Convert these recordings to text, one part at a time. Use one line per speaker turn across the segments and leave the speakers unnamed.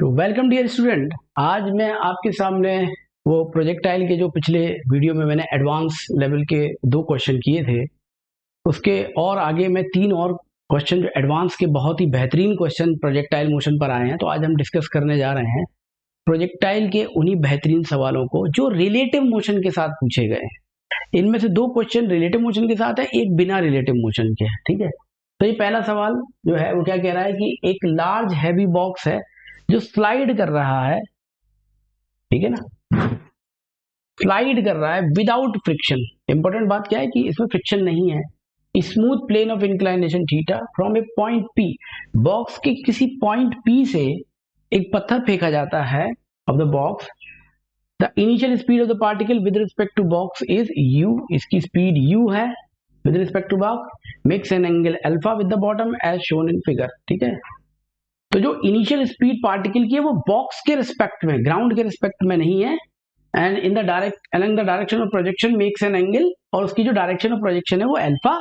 तो welcome dear student. आज मैं आपके सामने वो प्रोजेक्टाइल के जो पिछले वीडियो में मैंने एडवांस लेवल के 2 क्वेश्चन किए थे, उसके और आगे मैं 3 और क्वेश्चन जो एडवांस के बहुत ही बेहतरीन क्वेश्चन प्रोजेक्टाइल मोशन पर आए हैं, तो आज हम डिस्कस करने जा रहे हैं प्रोजेक्टाइल के उन्हीं बेहतरीन सवालों को जो रिलेटिव मोशन के साथ पूछे गए हैं। इनमें से 2 क्वेश्चन रिलेटिव मोशन के साथ है, एक बिना रिलेटिव मोशन के है। ठीक है, तो ये पहला सवाल जो है वो क्या कह रहा है कि एक लार्ज हैवी बॉक्स है जो स्लाइड कर रहा है, ठीक है ना, स्लाइड कर रहा है विदाउट फ्रिक्शन। इंपॉर्टेंट बात क्या है कि इसमें फ्रिक्शन नहीं है। Smooth plane of inclination theta from a point P, box के किसी पॉइंट पी से एक पत्थर फेंका जाता है of the box. The initial speed of the particle with respect to box is u, इसकी स्पीड u है with respect to box, makes an angle alpha with the bottom as shown in figure. ठीक है, तो जो initial speed particle की है वो box के रिस्पेक्ट में, ग्राउंड के रिस्पेक्ट में नहीं है। And in the direction of projection makes an angle, और उसकी जो डायरेक्शन ऑफ प्रोजेक्शन है वो अल्फा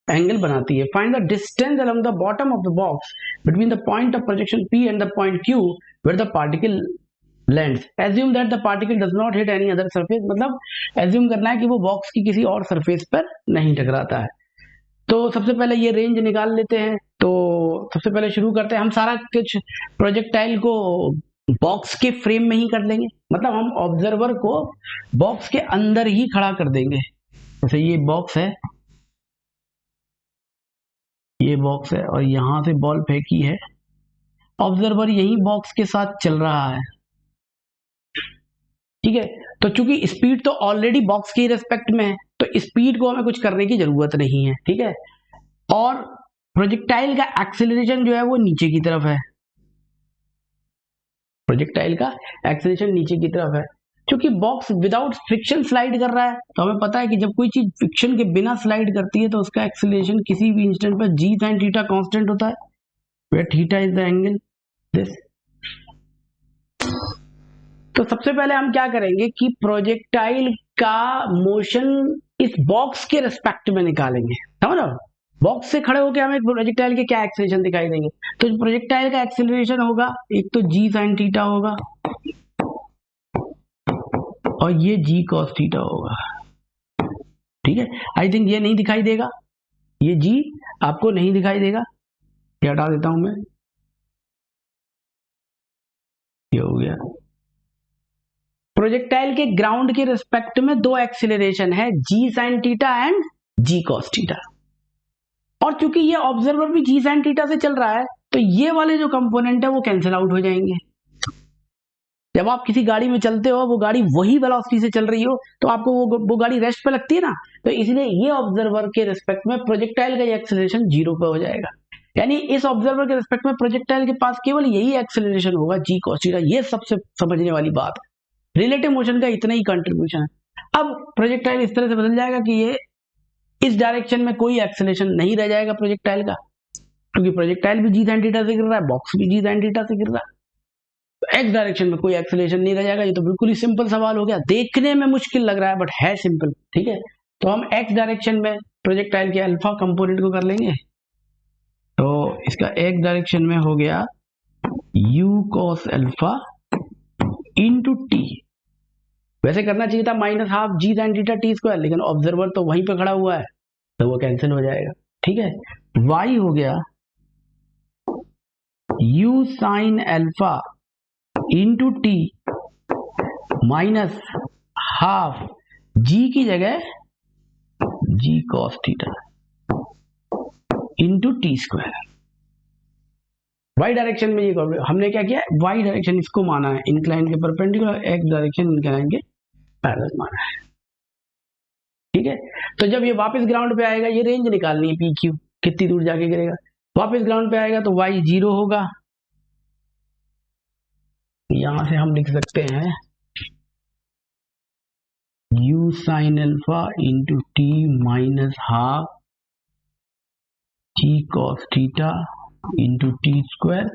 एंगल बनाती है। Find the distance along the bottom of the box between the point of projection P and the point Q where the particle lands. Assume that the particle does not hit any other surface, मतलब assume करना है कि वो box की किसी और surface पर नहीं टकराता है। तो सबसे पहले ये रेंज निकाल लेते हैं। तो सबसे पहले शुरू करते हैं, हम सारा कुछ प्रोजेक्टाइल को बॉक्स के फ्रेम में ही कर लेंगे, मतलब हम ऑब्जर्वर को बॉक्स के अंदर ही खड़ा कर देंगे। जैसे ये बॉक्स है, ये बॉक्स है और यहां से बॉल फेंकी है, ऑब्जर्वर यही बॉक्स के साथ चल रहा है। ठीक है, तो चूंकि स्पीड तो ऑलरेडी बॉक्स के रेस्पेक्ट में है, तो स्पीड को हमें कुछ करने की जरूरत नहीं है। ठीक है, और प्रोजेक्टाइल का एक्सेलरेशन जो है वो नीचे की तरफ है, प्रोजेक्टाइल का एक्सेलरेशन नीचे की तरफ है। क्योंकि बॉक्स विदाउट फ्रिक्शन स्लाइड कर रहा है, तो हमें पता है कि जब कोई चीज फ्रिक्शन के बिना स्लाइड करती है तो उसका एक्सेलरेशन किसी भी इंस्टेंट पर g sin थीटा कांस्टेंट होता है, where theta is the angle this. तो सबसे पहले हम क्या करेंगे कि प्रोजेक्टाइल का मोशन इस बॉक्स के रिस्पेक्ट में निकालेंगे। समझ रहे हो, बॉक्स से खड़े होकर हमें प्रोजेक्टाइल के क्या एक्सेलरेशन दिखाई देंगे। तो प्रोजेक्टाइल का एक्सेलरेशन होगा, एक तो g sin थीटा होगा और ये g cos थीटा होगा। ठीक है, आई थिंक ये नहीं दिखाई देगा, ये g आपको नहीं दिखाई देगा, ये हटा देता हूं मैं, ये हो गया। प्रोजेक्टाइल के ग्राउंड के रिस्पेक्ट में 2 एक्सेलरेशन है, g sin theta and g cos theta. और चूंकि ये ऑब्जर्वर भी g sin थीटा से चल रहा है, तो ये वाले जो कंपोनेंट है वो कैंसिल आउट हो जाएंगे। जब आप किसी गाड़ी में चलते हो, वो गाड़ी वही वेलोसिटी से चल रही हो, तो आपको वो गाड़ी रेस्ट पे लगती है ना, तो इसलिए ये ऑब्जर्वर के रिस्पेक्ट में प्रोजेक्टाइल का एक्सेलरेशन 0 पे हो जाएगा। यानी इस ऑब्जर्वर के रिस्पेक्ट में प्रोजेक्टाइल के पास केवल यही एक्सेलरेशन होगा, g cos थीटा। ये सबसे समझने वाली बात है, रिलेटिव मोशन का इतना ही कंट्रीब्यूशन है। अब प्रोजेक्टाइल इस तरह से बदल जाएगा कि ये इस डायरेक्शन में कोई एक्सेलरेशन नहीं रह जाएगा प्रोजेक्टाइल का, क्योंकि प्रोजेक्टाइल भी g sin थीटा से गिर रहा है, बॉक्स भी g sin थीटा से गिर रहा है, तो एक्स डायरेक्शन में कोई एक्सेलरेशन नहीं रह जाएगा। ये तो बिल्कुल ही सिंपल सवाल हो गया, देखने में मुश्किल लग रहा है बट है सिंपल। ठीक है, तो हम एक्स डायरेक्शन में प्रोजेक्टाइल के अल्फा कंपोनेंट को कर लेंगे। तो इसका एक्स डायरेक्शन में हो गया u cos alpha into T. वैसे करना चाहिए था -12 g sin theta t square, लेकिन ऑब्जर्वर तो वहीं पे खड़ा हुआ है तो वो कैंसिल हो जाएगा। ठीक है, y हो गया u sin alpha into T -12 g की जगह g cos theta into T square. Y direction में ये हमने क्या किया, वाई डायरेक्शन इसको माना है इंक्लाइन के परपेंडिकुलर, एक्स डायरेक्शन इंक्लाइन के पैरेलल माना है। ठीक है, तो जब ये वापस ग्राउंड पे आएगा, ये रेंज निकालनी है पी क्यू कितनी दूर जाके गिरेगा, वापस ग्राउंड पे आएगा तो वाई 0 होगा। यहां से हम लिख सकते हैं u sin alpha into T -12 g cos theta into T square,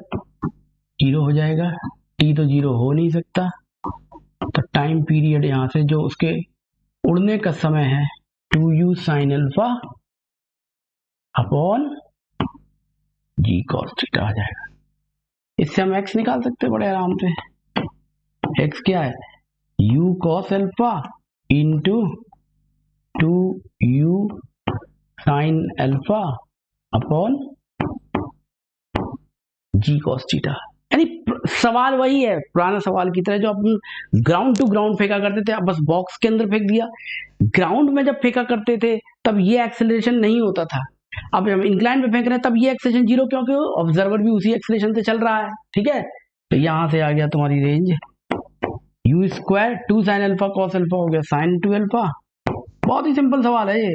0 हो जाएगा। t तो 0 हो नहीं सकता, तो टाइम पीरियड यहां से जो उसके उड़ने का समय है 2u sin alpha upon g cos theta आ जाएगा। इससे हम x निकाल सकते हैं बड़े आराम से। x क्या है, u cos alpha into 2u sin alpha upon g cos theta. यानी सवाल वही है पुराना सवाल की तरह, जो अपन ग्राउंड टू ग्राउंड फेंका करते थे, अब बस बॉक्स के अंदर फेंक दिया। ग्राउंड में जब फेंका करते थे तब ये एक्सेलरेशन नहीं होता था, अब हम इंक्लाइन पे फेंक रहे हैं तब ये एक्सेलरेशन जीरो, क्योंकि ऑब्जर्वर भी उसी एक्सेलरेशन से चल रहा है। ठीक है, तो यहां से आ गया तुम्हारी range u square 2 sin alpha cos alpha हो गया sin 2 अल्फा। बहुत ही सिंपल सवाल है ये,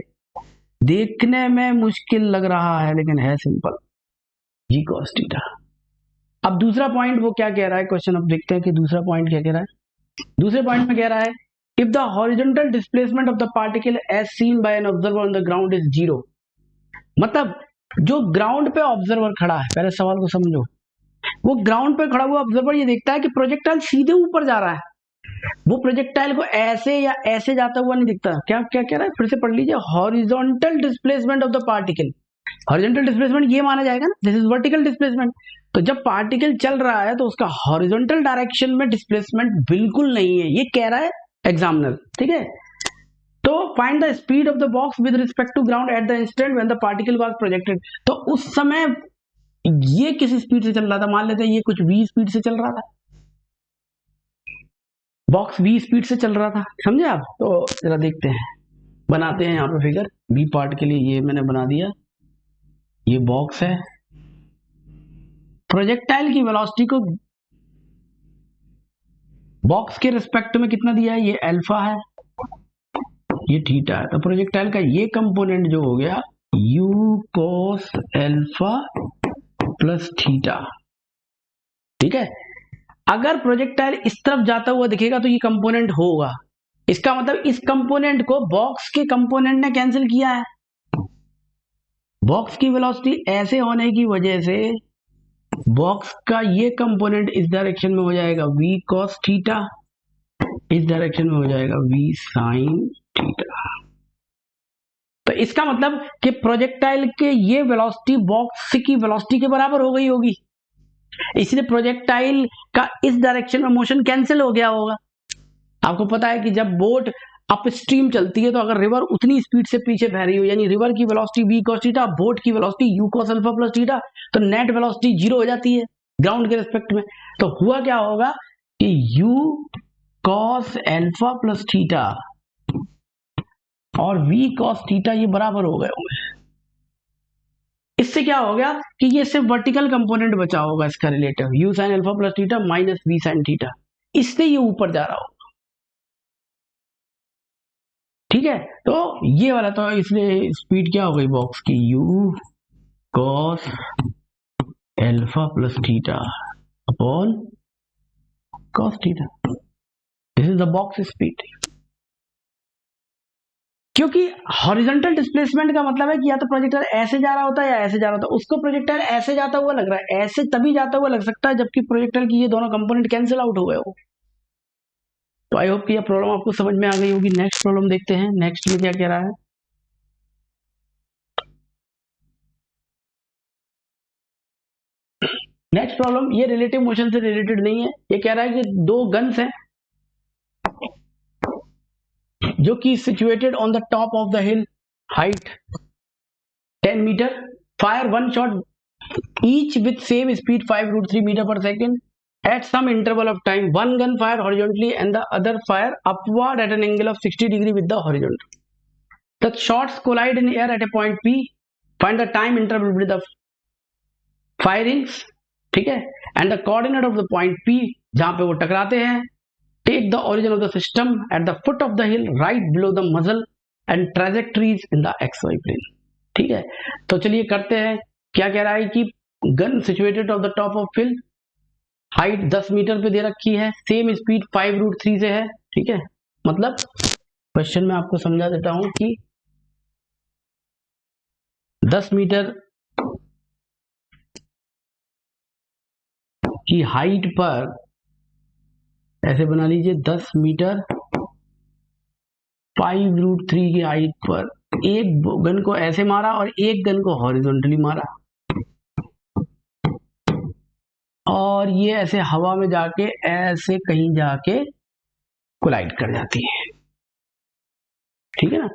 देखने में मुश्किल लग रहा है लेकिन है सिंपल, g cos थीटा। अब दूसरा पॉइंट वो क्या कह रहा है क्वेश्चन, अब देखते हैं कि दूसरा पॉइंट क्या कह रहा है। दूसरे पॉइंट में कह रहा है if the horizontal displacement of the particle as seen by an observer on the ground is zero. मतलब जो ग्राउंड पे ऑब्जर्वर खड़ा है, पहले सवाल को समझो, वो ग्राउंड पे खड़ा हुआ ऑब्जर्वर ये देखता है कि प्रोजेक्टाइल सीधे ऊपर जा रहा है, वो प्रोजेक्टाइल को ऐसे या ऐसे जाता हुआ नहीं दिखता। क्या क्या कह रहा है, फिर से पढ़ लीजिए, horizontal displacement of the particle. Horizontal displacement ये माना जाएगा ना, दिस इज वर्टिकल डिस्प्लेसमेंट। तो जब पार्टिकल चल रहा है तो उसका हॉरिजॉन्टल डायरेक्शन में डिस्प्लेसमेंट बिल्कुल नहीं है, ये कह रहा है एग्जामिनर। ठीक है, तो find the speed of the box with respect to ground at the instant when the particle was projected. तो उस समय ये किस स्पीड से चल रहा था, मान लेते हैं ये कुछ v स्पीड से चल रहा था, बॉक्स v स्पीड से चल रहा था, समझे आप। तो जरा देखते हैं, बनाते हैं यहाँ पे फिगर b पार्ट के लिए। ये मैंने बना दिया, ये बॉक्स है, प्रोजेक्टाइल की वेलोसिटी को बॉक्स के रिस्पेक्ट में कितना दिया है, ये अल्फा है, ये थीटा है। तो प्रोजेक्टाइल का ये कंपोनेंट जो हो गया u cos alpha plus theta. ठीक है, अगर प्रोजेक्टाइल इस तरफ जाता हुआ दिखेगा तो ये कंपोनेंट होगा, इसका मतलब इस कंपोनेंट को बॉक्स के कंपोनेंट ने कैंसिल किया है। बॉक्स की वेलोसिटी ऐसे होने की वजह से बॉक्स का ये कंपोनेंट इस डायरेक्शन में हो जाएगा v cos थीटा, इस डायरेक्शन में हो जाएगा v sin थीटा। तो इसका मतलब कि प्रोजेक्टाइल के ये वेलोसिटी बॉक्स की वेलोसिटी के बराबर हो गई होगी, इसलिए प्रोजेक्टाइल का इस डायरेक्शन में मोशन कैंसिल हो गया होगा। आपको पता है कि जब बोट अपस्ट्रीम चलती है तो अगर रिवर उतनी स्पीड से पीछे बह रही हो, यानी रिवर की velocity v cos theta, boat की velocity u cos alpha plus theta, तो नेट वेलोसिटी जीरो हो जाती है ग्राउंड के रिस्पेक्ट में। तो हुआ क्या होगा कि u cos alpha plus theta और v cos थीटा ये बराबर हो गए होंगे। इससे क्या हो गया कि ये सिर्फ वर्टिकल कंपोनेंट बचा होगा इसका relative, u sin alpha plus theta minus v sin theta, इससे ये ऊपर जा रहा होगा। ठीक है, तो ये वाला, तो इसलिए स्पीड क्या हो गई बॉक्स की, u cos alpha plus theta upon cos theta, this is the box speed. क्योंकि हॉरिजॉन्टल डिस्प्लेसमेंट का मतलब है कि या तो प्रोजेक्टाइल ऐसे जा रहा होता है या ऐसे जा रहा होता है, उसको प्रोजेक्टाइल ऐसे जाता हुआ लग रहा है, ऐसे तभी जाता हुआ लग सकता है जबकि प्रोजेक्टाइल की ये दोनों कंपोनेंट कैंसिल आउट हो गए हो। तो आई होप कि यह प्रॉब्लम आपको समझ में आ गई होगी। नेक्स्ट प्रॉब्लम देखते हैं, नेक्स्ट में क्या कह रहा है। नेक्स्ट प्रॉब्लम ये रिलेटिव मोशन से रिलेटेड नहीं है, ये कह रहा है कि दो गन्स हैं जो कि situated on the top of the hill, height 10 metre, fire one shot each with same speed 5√3 metre per second at some interval of time. One gun fired horizontally and the other fire upward at an angle of 60 degree with the horizontal. The shots collide in air at a point P. Find the time interval with the firings, ठीक है, and the coordinate of the point P जहां पे वो टकराते हैं. Take the origin of the system at the foot of the hill right below the muzzle and trajectories in the XY plane. ठीक है, तो चलिए करते हैं। क्या कह रहा है कि gun situated of the top of hill, height 10 metre पे दे रखी है, सेम स्पीड 5√3 से है। ठीक है, मतलब क्वेश्चन में आपको समझा देता हूं कि 10 मीटर की हाइट पर, ऐसे बना लीजिए, 10 मीटर 5√3 की हाइट पर एक गन को ऐसे मारा और एक गन को हॉरिजॉन्टली मारा, और ये ऐसे हवा में जाके ऐसे कहीं जाके कोलाइड कर जाती है, ठीक है ना।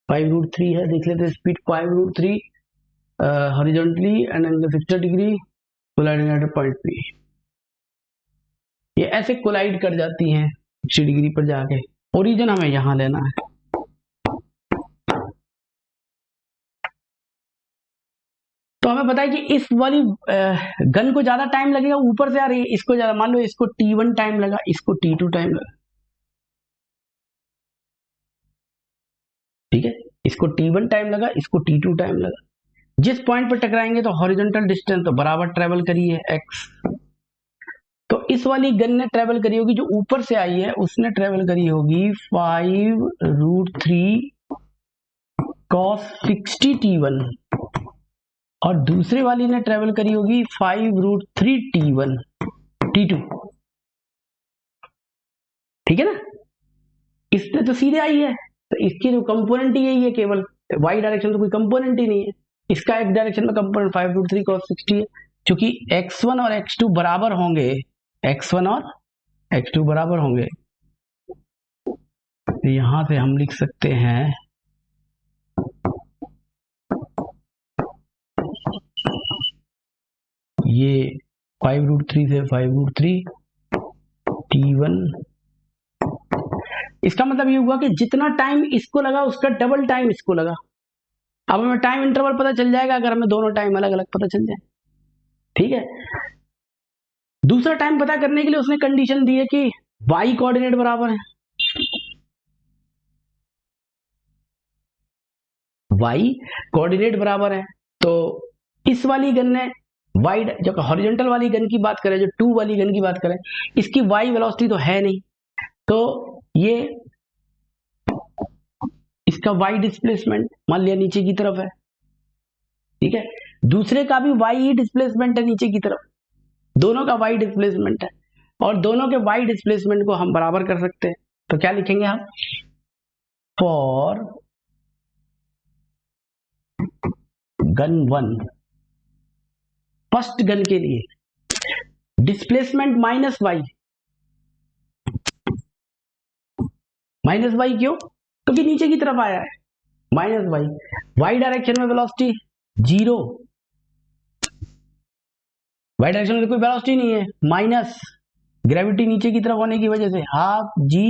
5√3 है, देख लेते speed 5√3 horizontally and angle 60 degree colliding at point P. ये ऐसे कोलाइड कर जाती हैं 60 डिग्री पर जाके। ओरिजिन हमें यहां लेना है। तो हमें पता है कि इस वाली गन को ज्यादा टाइम लगेगा, ऊपर से आ रही है, इसको ज्यादा, मान लो इसको T1 टाइम लगा, इसको T2 टाइम लगा, ठीक है। इसको T1 टाइम लगा, इसको T2 टाइम लगा। जिस पॉइंट पर टकराएंगे तो हॉरिजॉन्टल डिस्टेंस तो बराबर ट्रेवल करी है x। तो इस वाली गन ने ट्रेवल करी होगी, जो ऊपर से आई है उसने ट्रेवल करी होगी 5√3 cos 60 T1 और दूसरे वाली ने ट्रेवल करी होगी 5√3 T1 T2, ठीक है ना। इसने तो सीधे आई है, तो इसकी जो कंपोनेंट ही यही है, केवल y डायरेक्शन तो कोई कंपोनेंट ही नहीं है। इसका x डायरेक्शन में कंपोनेंट 5√3 cos 60 है। क्योंकि x1 और x2 बराबर होंगे, x1 और x2 बराबर होंगे, तो यहां से हम लिख सकते हैं ये 5√3 से 5√3 T1। इसका मतलब ये हुआ कि जितना टाइम इसको लगा उसका डबल टाइम इसको लगा। अब हमें टाइम इंटरवल पता चल जाएगा अगर हमें दोनों टाइम अलग अलग पता चल जाए, ठीक है। दूसरा टाइम पता करने के लिए उसने कंडीशन दी है कि y कोऑर्डिनेट बराबर है, y कोऑर्डिनेट बराबर है। तो इस वाली गन ने y, जब हॉरिजॉन्टल वाली गन की बात करें, जो 2 वाली गन की बात करें, इसकी y वेलोसिटी तो है नहीं, तो ये इसका y डिस्प्लेसमेंट मान लिया नीचे की तरफ है, ठीक है। दूसरे का भी y डिस्प्लेसमेंट है नीचे की तरफ, दोनों का y डिस्प्लेसमेंट है, और दोनों के y डिस्प्लेसमेंट को हम बराबर कर सकते हैं। तो क्या लिखेंगे हम, फॉर गन 1, फर्स्ट गन के लिए डिस्प्लेसमेंट माइनस y क्यों, क्योंकि नीचे की तरफ आया है, माइनस y डायरेक्शन में वेलोसिटी 0, y डायरेक्शन में कोई वेलोसिटी नहीं है, माइनस ग्रेविटी नीचे की तरफ होने की वजह से हाफ g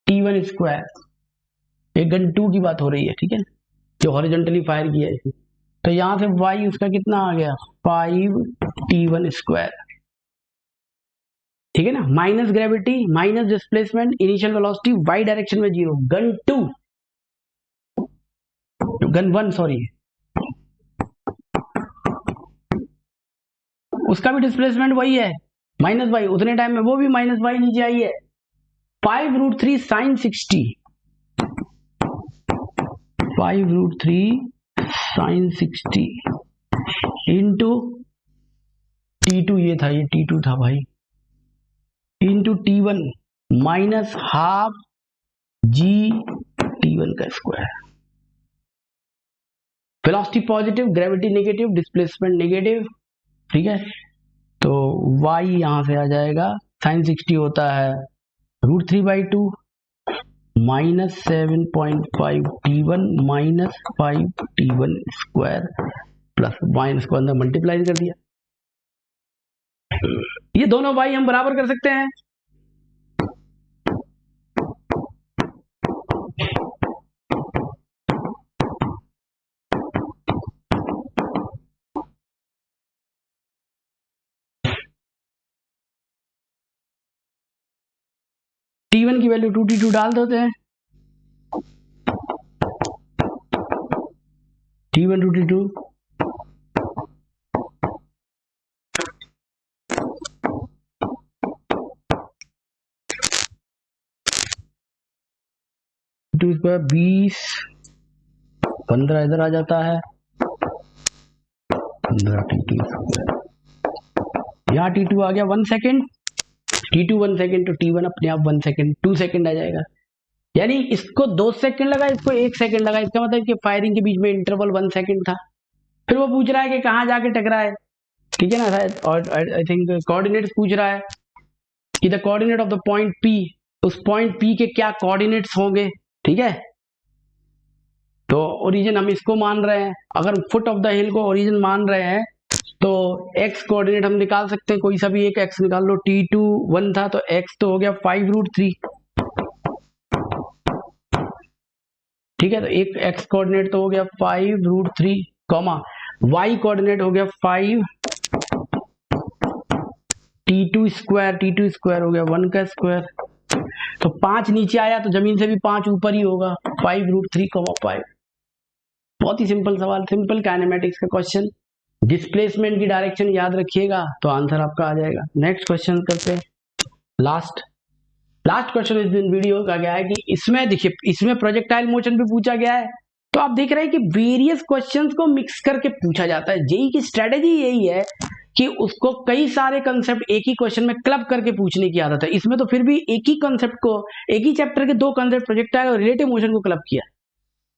T1 स्क्वायर। एक गन 2 की बात हो रही है, ठीक है, जो हॉरिजॉन्टली फायर किया है। तो यहां से y उसका कितना आ गया, 5T1 स्क्वायर, ठीक है ना। Minus gravity minus displacement, initial velocity y direction में 0। गन 2, गन 1 सॉरी, उसका भी डिस्प्लेसमेंट वही है माइनस y, उतने टाइम में वो भी माइनस y नीचे आई है। 5√3 sin 60, 5√3 sin 60 इंटू T2, ये था, ये T2 था भाई, into T1 minus half g T1 का square. Velocity positive, gravity negative, displacement negative, ठीक है। तो y यहां से आ जाएगा, sin 60 होता है √3/2 minus 7.5 T1 minus 5 T1 square plus minus को अंदर मल्टीप्लाई कर दिया। ये दोनों y हम बराबर कर सकते हैं, T1 की वैल्यू 2T2 डाल देते हैं, T1 2T2 2 स्क्वायर 20, 15 इधर आ जाता है, 15 T2 स्क्वायर, यहाँ T2 आ गया 1 सेकेंड, T2 1 सेकेंड, तो T1 अपने आप 1 सेकेंड, 2 सेकेंड आ जाएगा। यानी इसको 2 सेकेंड लगा, इसको 1 सेकेंड लगा, इसका मतलब कि फायरिंग के बीच में इंटरवल 1 सेकेंड था। फिर वो पूछ रहा है कि कहां जाके टकरा है, ठीक है ना शायद, और आई थिंक कोऑर्डिनेट्स पूछ रहा है कि the coordinate of the point P, उस पॉइंट पी के क्या कोऑर्डिनेट्स होंगे, ठीक है। तो ओरिजिन हम इसको मान रहे हैं, अगर फुट ऑफ द हिल को ओरिजिन मान रहे हैं तो एक्स कोऑर्डिनेट हम निकाल सकते हैं, कोई सा भी एक एक्स निकाल लो। T2 1 था तो एक्स तो हो गया 5√3, ठीक है। तो एक एक्स कोऑर्डिनेट तो हो गया 5√3, कॉमा वाई कोऑर्डिनेट हो गया 5, T2 स्क्वायर हो गया 1 का स्क्वायर, तो 5 नीचे आया तो जमीन से भी 5 ऊपर ही होगा, 5√3,5। बहुत ही सिंपल सवाल, सिंपल काइनेमेटिक्स का क्वेश्चन। डिस्प्लेसमेंट की डायरेक्शन याद रखिएगा तो आंसर आपका आ जाएगा। नेक्स्ट क्वेश्चन करते हैं, लास्ट क्वेश्चन इस दिन वीडियो का क्या है कि इसमें देखिए, इसमें प्रोजेक्टाइल मोशन भी पूछा गया है। तो आप देख रहे हैं कि वेरियस क्वेश्चंस को मिक्स करके पूछा जाता है। जेईई की स्ट्रेटेजी यही है कि उसको कई सारे कंसेप्ट एक ही क्वेश्चन में क्लब करके पूछने की आदत है। इसमें तो फिर भी एक ही कंसेप्ट को, एक ही चैप्टर के 2 कंसेप्ट प्रोजेक्टाइल और रिलेटिव मोशन को क्लब किया।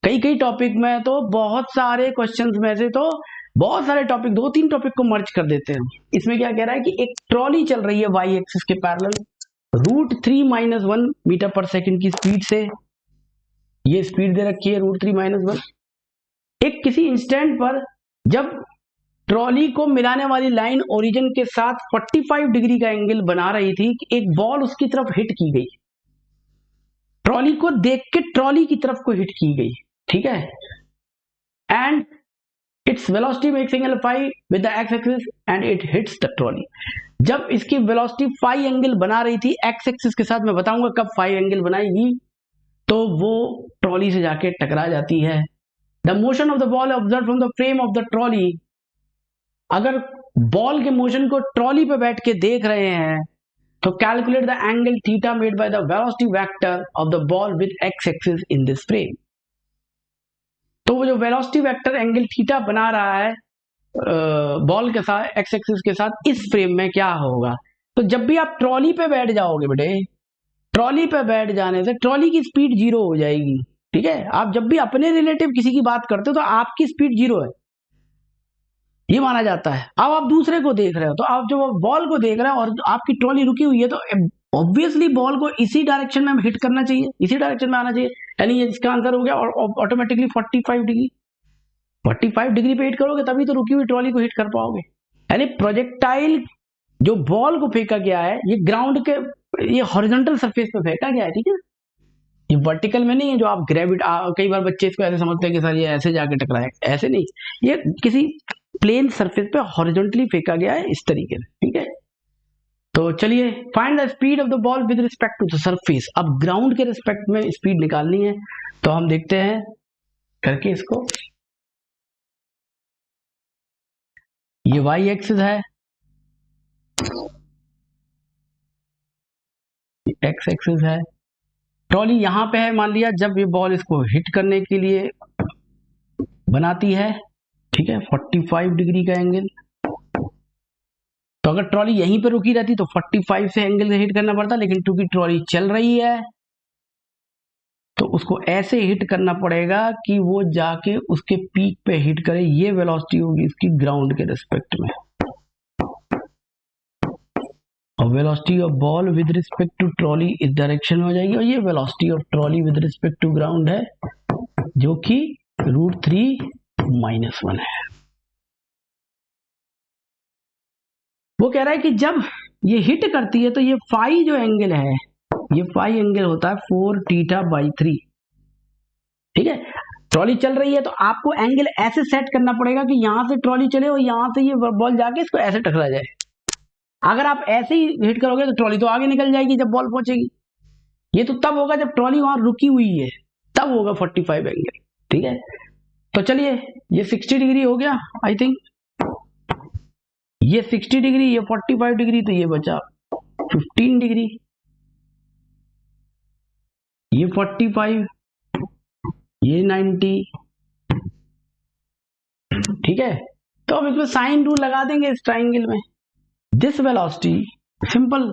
कई टॉपिक में तो बहुत सारे क्वेश्चंस में से तो बहुत सारे टॉपिक, 2-3 टॉपिक को मर्ज कर देते हैं। इसमें क्या कह रहा है कि एक ट्रॉली चल रही है वाई एक्सिस के पैरेलल, √3-1 मीटर पर सेकंड की स्पीड से, ये स्पीड दे रखी है √3-1। एक किसी इंस्टेंट पर जब ट्रॉली को मिलाने वाली लाइन ओरिजिन के साथ 45 डिग्री का एंगल बना रही थी कि एक बॉल उसकी तरफ हिट की गई, ट्रॉली को देख के ट्रॉली की तरफ को हिट की गई, ठीक है। And its velocity makes angle phi with the X axis and it hits the trolley. जब इसकी वेलोसिटी फाई एंगल बना रही थी एक्स एक्सिस के साथ, मैं बताऊंगा कब फाई एंगल बनाएगी, तो वो ट्रॉली से जाके टकरा जाती है। The motion of the ball observe from the frame of the trolley, अगर बॉल के मोशन को ट्रॉली पे बैठ के देख रहे हैं तो calculate the angle theta made by the velocity vector of the ball with x axis in this frame. तो वो जो वेलोसिटी वेक्टर एंगल थीटा बना रहा है बॉल के साथ, एक्स एक्सिस के साथ, इस फ्रेम में क्या होगा। तो जब भी आप ट्रॉली पे बैठ जाओगे बेटे, ट्रॉली पे बैठ जाने से ट्रॉली की स्पीड 0 हो जाएगी, ठीक है। आप जब भी अपने रिलेटिव किसी की बात करते हो तो आपकी स्पीड 0 है, ये माना जाता है। अब आप दूसरे को देख रहे हो, तो आप जब बॉल को देख रहे हो और आपकी ट्रॉली रुकी हुई है तो ऑब्वियसली बॉल को इसी डायरेक्शन में हिट करना चाहिए, इसी डायरेक्शन में आना चाहिए, यानी ये इसका आंसर हो गया। और ऑटोमेटिकली 45 डिग्री पे हिट करोगे तभी तो रुकी हुई ट्रॉली को हिट कर पाओगे। यानी प्रोजेक्टाइल जो बॉल को फेंका गया है, ये ग्राउंड के, ये हॉरिजॉन्टल सरफेस पे फेंका गया है, ठीक है। ये वर्टिकल में नहीं है जो आप कई बार बच्चे इसको ऐसे समझते हैं कि सर ये ऐसे जाके टकराए, ऐसे नहीं, ये किसी प्लेन सरफेस पे हॉरिजॉन्टली फेंका गया है, इस तरीके से, ठीक है। तो चलिए, find the speed of the ball with respect to the surface. अब ग्राउंड के रिस्पेक्ट में स्पीड निकालनी है, तो हम देखते हैं करके इसको। ये वाई एक्सिस है, एक्स एक्सिस है, ट्रॉली यहां पे है, मान लिया जब ये बॉल इसको हिट करने के लिए बनाती है, ठीक है, 45 डिग्री का एंगल। तो अगर ट्रॉली यहीं पे रुकी रहती तो 45 से एंगल से हिट करना पड़ता, लेकिन क्योंकि ट्रॉली चल रही है तो उसको ऐसे हिट करना पड़ेगा कि वो जाके उसके पीक पे हिट करे। ये वेलोसिटी होगी इसकी ग्राउंड के रिस्पेक्ट में, और velocity of ball with respect to trolley इस डायरेक्शन में हो जाएगी, और ये velocity of trolley with respect to ground है जो कि √3-1 है। वो कह रहा है कि जब ये हिट करती है तो ये फाई जो एंगल है, ये फाई एंगल होता है 4θ/3, ठीक है। ट्रॉली चल रही है तो आपको एंगल ऐसे सेट करना पड़ेगा कि यहां से ट्रॉली चले और यहां से ये बॉल जाके इसको ऐसे टकरा जाए। अगर आप ऐसे ही हिट करोगे तो ट्रॉली तो आगे निकल जाएगी जब बॉल पहुंचेगी। ये तो तब होगा जब ट्रॉली वहां रुकी हुई है, तब होगा 45 एंगल, ठीक है। तो चलिए, ये 60 डिग्री हो गया आई थिंक, ये 60 डिग्री, ये 45 डिग्री, तो ये बचा 15 डिग्री, ये 45, ये 90, ठीक है। तो अब इसमें साइन रूल लगा देंगे इस ट्राइंगल में। This velocity simple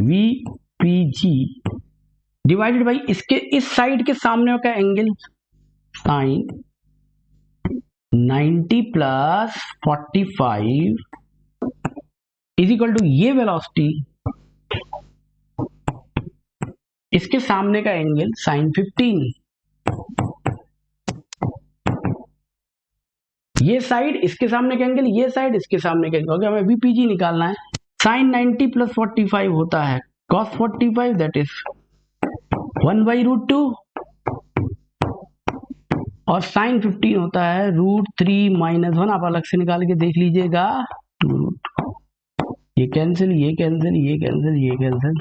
VPG divided by इसके इस साइड के सामने का angle sine 90 + 45 is equal to ये वेलोसिटी, इसके सामने का एंगल sin 15, ये साइड इसके सामने का एंगल, ये साइड इसके सामने का एंगल, हमें VPG निकालना है। sin 90 प्लस 45 होता है cos 45, दैट इज 1/√2, और sin 15 होता है √3 - 1। आप अलग से निकाल के देख लीजिएगा, ये कैंसिल, ये कैंसिल, ये कैंसिल, ये कैंसिल,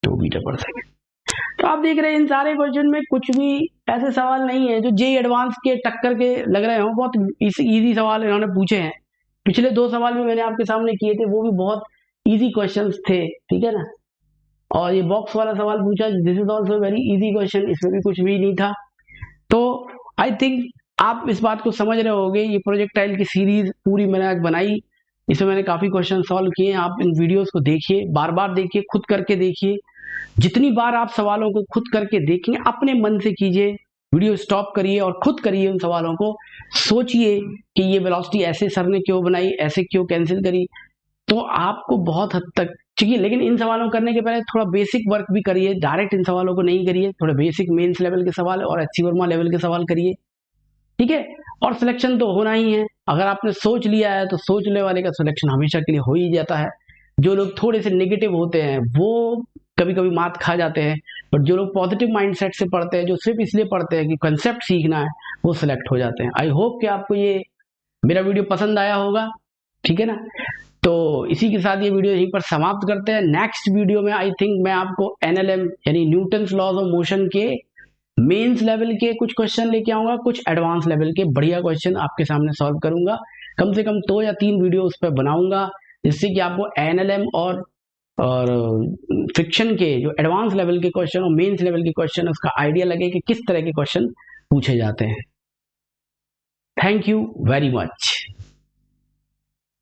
2 मीटर पर सेकेंड। तो आप देख रहे हैं इन सारे क्वेश्चन में कुछ भी ऐसे सवाल नहीं है जो जेईई एडवांस के टक्कर के लग रहे हो। बहुत इजी सवाल इन्होंने पूछे हैं। पिछले 2 सवाल भी मैंने आपके सामने किए थे, वो भी बहुत इजी क्वेश्चंस थे, ठीक है ना। और ये बॉक्स वाला सवाल पूछा, this is also very easy question, इसमें भी कुछ भी नहीं था। तो आई थिंक आप इस बात को समझ रहे होंगे। ये प्रोजेक्टाइल की सीरीज पूरी मैंने आज बनाई, इसमें मैंने काफी क्वेश्चन सॉल्व किए। आप इन वीडियोस को देखिए, बार बार देखिए, खुद करके देखिए। जितनी बार आप सवालों को खुद करके देखेंगे, अपने मन से कीजिए, वीडियो स्टॉप करिए और खुद करिए उन सवालों को। सोचिए कि ये वेलोसिटी ऐसे सर ने क्यों बनाई, ऐसे क्यों कैंसिल करी, तो आपको बहुत हद तक चाहिए। लेकिन इन सवालों करने के पहले थोड़ा बेसिक वर्क भी करिए, डायरेक्ट इन सवालों को नहीं करिए। थोड़े बेसिक मेंस लेवल के सवाल और HC वर्मा लेवल के सवाल करिए, ठीक है। और सिलेक्शन तो होना ही है। अगर आपने सोच लिया है तो सोचने वाले का सिलेक्शन हमेशा के लिए हो ही जाता है। जो लोग थोड़े से नेगेटिव होते हैं वो कभी कभी मात खा जाते हैं, बट जो लोग पॉजिटिव माइंडसेट से पढ़ते हैं, जो सिर्फ इसलिए पढ़ते हैं कि कंसेप्ट सीखना है, वो सिलेक्ट हो जाते हैं। आई होप कि आपको ये मेरा वीडियो पसंद आया होगा, ठीक है ना। तो इसी के साथ ये वीडियो यहीं पर समाप्त करते हैं। नेक्स्ट वीडियो में आई थिंक मैं आपको NLM यानी न्यूटन्स लॉज ऑफ मोशन के मेंस लेवल के कुछ क्वेश्चन लेके आऊंगा, कुछ एडवांस लेवल के बढ़िया क्वेश्चन आपके सामने सॉल्व करूंगा। कम से कम 2 या 3 वीडियो उस पर बनाऊंगा, जिससे कि आपको NLM और फ्रिक्शन के जो एडवांस लेवल के क्वेश्चन और मेंस लेवल के क्वेश्चन, उसका आइडिया लगे कि किस तरह के क्वेश्चन पूछे जाते हैं। Thank you very much.